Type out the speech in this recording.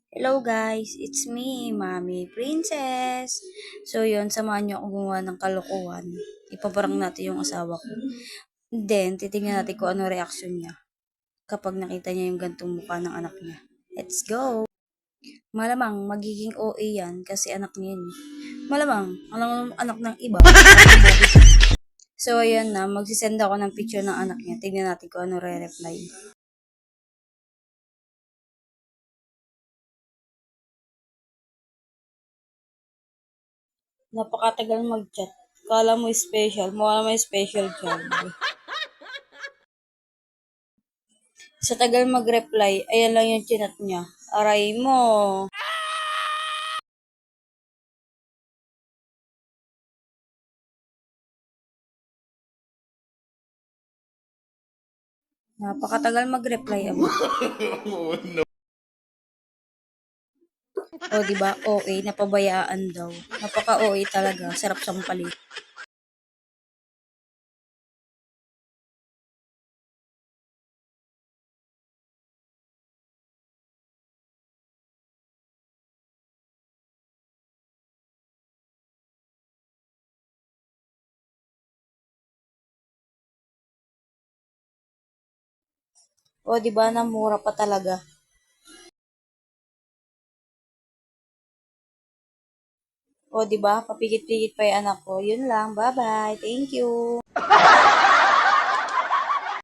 Hello guys, it's me, Mami Princess. So yun, samahan niyo ako gumawa ng kalokohan. Ipaparang natin yung asawa ko. Then, titingnan natin kung ano reaction niya kapag nakita niya yung gantong mukha ng anak niya. Let's go! Malamang magiging OA yan kasi anak niya yun. Malamang, anak ng iba. So ayan na, magsisend ako ng picture ng anak niya. Tingnan natin kung ano re-reply. Napakatagal mag-chat. Kala mo special, mukha naman special child. Sa tagal mag-reply, ayan lang yung chinat niya. Aray mo. Napakatagal mag-reply abo. O, di ba? OA, napabayaan daw. Napaka-OA talaga. Sarap sampalin. O, di ba? Namura pa talaga. O, di ba? Papigit-pigit pa yung anak ko. Yun lang. Bye-bye. Thank you.